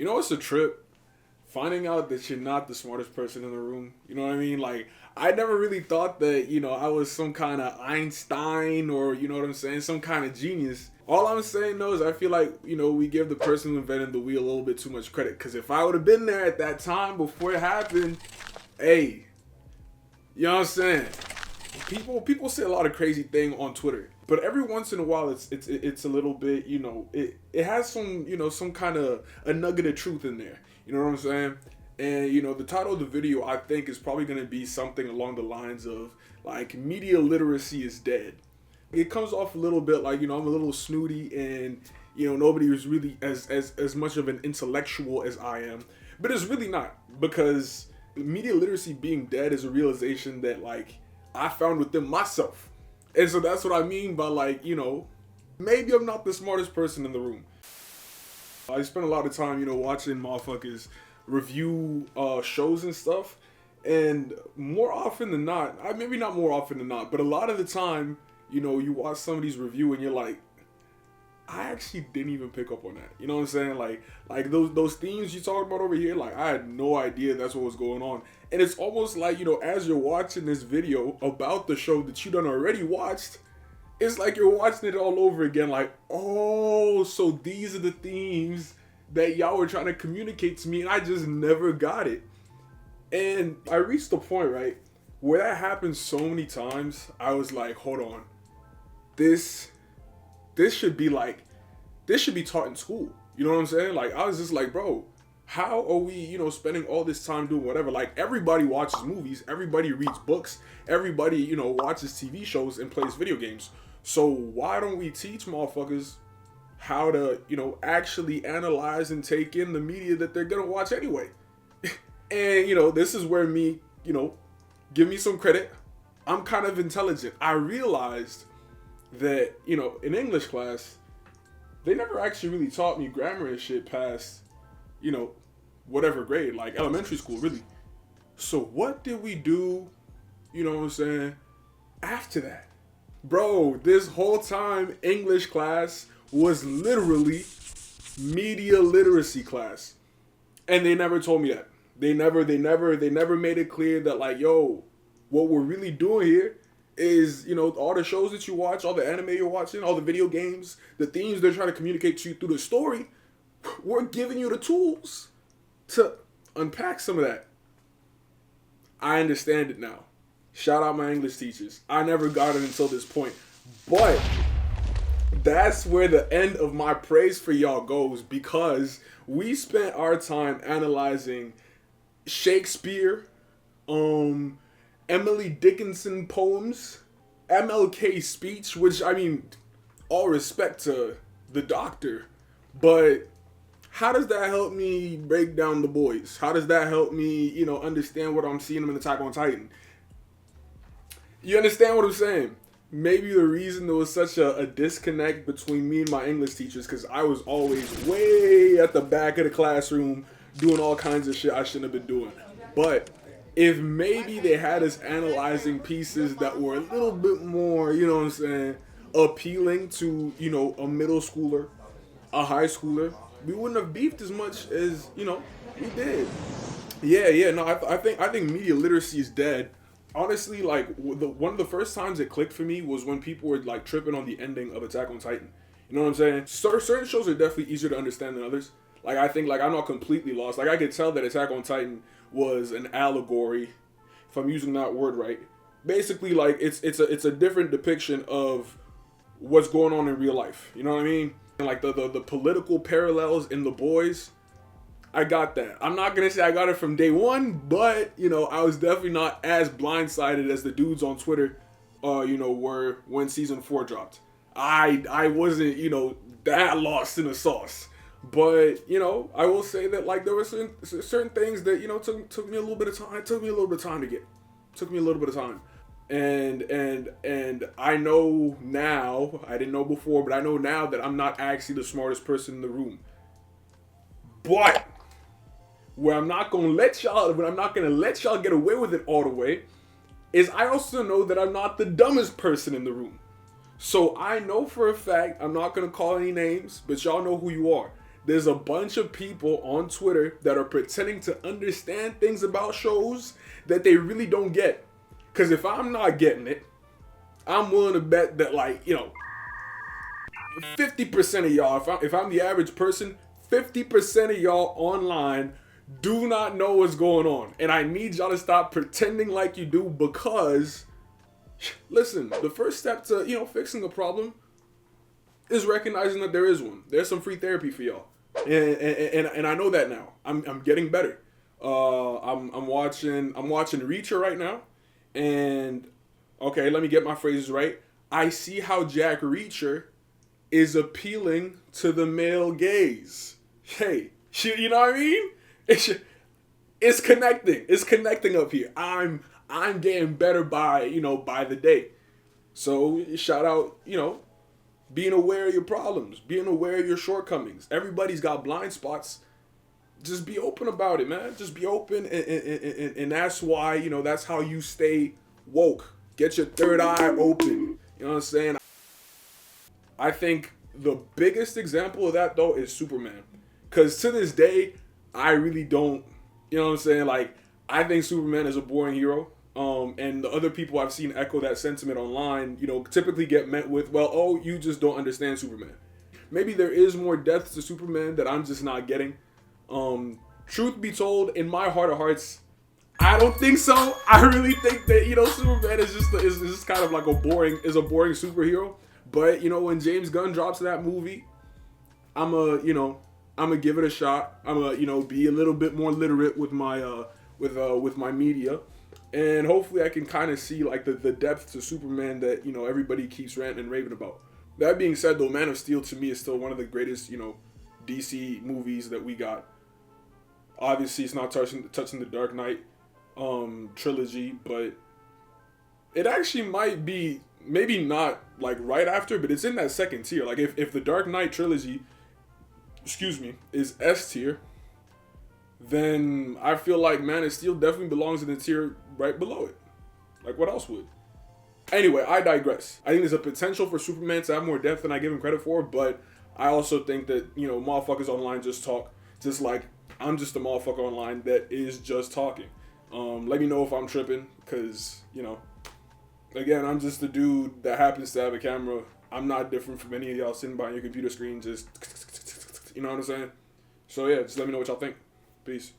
You know, it's a trip finding out that you're not the smartest person in the room. You know what I mean? Like, I never really thought that, I was some kind of Einstein or, you know what I'm saying, some kind of genius. All I'm saying, though, is I feel like, we give the person who invented the wheel a little bit too much credit. Because if I would have been there at that time before it happened, hey, you know what I'm saying? People say a lot of crazy thing on Twitter, but every once in a while it's a little bit, it has some, some kind of a nugget of truth in there. You know what I'm saying? And the title of the video, I think, is probably going to be something along the lines of like media literacy is dead. It comes off a little bit like, I'm a little snooty and nobody is really as much of an intellectual as I am, but it's really not, because media literacy being dead is a realization that like I found within myself. And so that's what I mean by like, maybe I'm not the smartest person in the room. I spend a lot of time, watching motherfuckers review shows and stuff. And more often than not, maybe not more often than not, but a lot of the time, you watch somebody's review and you're like, I actually didn't even pick up on that. You know what I'm saying? Like those themes you talked about over here, like I had no idea that's what was going on. And it's almost like, as you're watching this video about the show that you done already watched, it's like you're watching it all over again. Like, oh, so these are the themes that y'all were trying to communicate to me, and I just never got it. And I reached the point, right, where that happened so many times, I was like, hold on. This should be taught in school. You know what I'm saying? Like, I was just like, bro, how are we, spending all this time doing whatever? Like, everybody watches movies, everybody reads books, everybody, watches TV shows and plays video games. So why don't we teach motherfuckers how to, actually analyze and take in the media that they're gonna watch anyway? And, this is where me, give me some credit. I'm kind of intelligent. I realized that, in English class, they never actually really taught me grammar and shit past, whatever grade, like elementary school, really. So what did we do, you know what I'm saying, after that? Bro, this whole time English class was literally media literacy class. And they never told me that. They never made it clear that like, yo, what we're really doing here is, all the shows that you watch, all the anime you're watching, all the video games, the themes they're trying to communicate to you through the story, we're giving you the tools to unpack some of that. I understand it now. Shout out my English teachers. I never got it until this point. But that's where the end of my praise for y'all goes, because we spent our time analyzing Shakespeare, Emily Dickinson poems, MLK speech, which, I mean, all respect to the doctor, but how does that help me break down the boys? How does that help me, understand what I'm seeing them in Attack on Titan? You understand what I'm saying? Maybe the reason there was such a disconnect between me and my English teachers, because I was always way at the back of the classroom doing all kinds of shit I shouldn't have been doing. But if maybe they had us analyzing pieces that were a little bit more, appealing to, a middle schooler, a high schooler, we wouldn't have beefed as much as, we did. No, I think media literacy is dead. Honestly, like, one of the first times it clicked for me was when people were, like, tripping on the ending of Attack on Titan. You know what I'm saying? Certain shows are definitely easier to understand than others. Like, I think, like, I'm not completely lost. Like, I could tell that Attack on Titan was an allegory, if I'm using that word right. Basically, like, it's a different depiction of what's going on in real life. You know what I mean? And, like, the political parallels in The Boys, I got that. I'm not going to say I got it from day one, but, I was definitely not as blindsided as the dudes on Twitter, were when season 4 dropped. I wasn't, that lost in the sauce. But, I will say that, like, there were certain things that, took me a little bit of time. It took me a little bit of time to get. Took me a little bit of time. And I know now, I didn't know before, but I know now that I'm not actually the smartest person in the room. But where I'm not gonna let y'all get away with it all the way is I also know that I'm not the dumbest person in the room. So I know for a fact, I'm not gonna call any names, but y'all know who you are, there's a bunch of people on Twitter that are pretending to understand things about shows that they really don't get. Because if I'm not getting it, I'm willing to bet that, like, 50% of y'all, if I'm the average person, 50% of y'all online do not know what's going on. And I need y'all to stop pretending like you do, because, listen, the first step to, fixing a problem is recognizing that there is one. There's some free therapy for y'all. And I know that now. I'm getting better. I'm watching Reacher right now. And, okay, let me get my phrases right. I see how Jack Reacher is appealing to the male gaze. Hey, you know what I mean? It's connecting. It's connecting up here. I'm getting better by the day. So shout out, being aware of your problems, being aware of your shortcomings. Everybody's got blind spots. Just be open about it, man. Just be open, and that's why, that's how you stay woke. Get your third eye open. You know what I'm saying? I think the biggest example of that, though, is Superman. Because to this day, I really don't, you know what I'm saying? Like, I think Superman is a boring hero. And the other people I've seen echo that sentiment online, typically get met with, well, oh, you just don't understand Superman. Maybe there is more depth to Superman that I'm just not getting. Truth be told, in my heart of hearts, I don't think so. I really think that, Superman is just kind of like a boring superhero. But, when James Gunn drops that movie, I'm gonna give it a shot. I'm gonna, be a little bit more literate with my with my media. And hopefully I can kind of see like the depth to Superman that, everybody keeps ranting and raving about. That being said, though, Man of Steel to me is still one of the greatest, DC movies that we got. Obviously, it's not touching the Dark Knight trilogy, but it actually might be, maybe not like right after, but it's in that second tier. Like if the Dark Knight trilogy, is S tier, then I feel like Man of Steel definitely belongs in the tier right below it. Like, what else would? Anyway, I digress. I think there's a potential for Superman to have more depth than I give him credit for, but I also think that, motherfuckers online just talk. Just like, I'm just a motherfucker online that is just talking. Let me know if I'm tripping, because, again, I'm just a dude that happens to have a camera. I'm not different from any of y'all sitting behind your computer screen, just, you know what I'm saying? So yeah, just let me know what y'all think. Peace.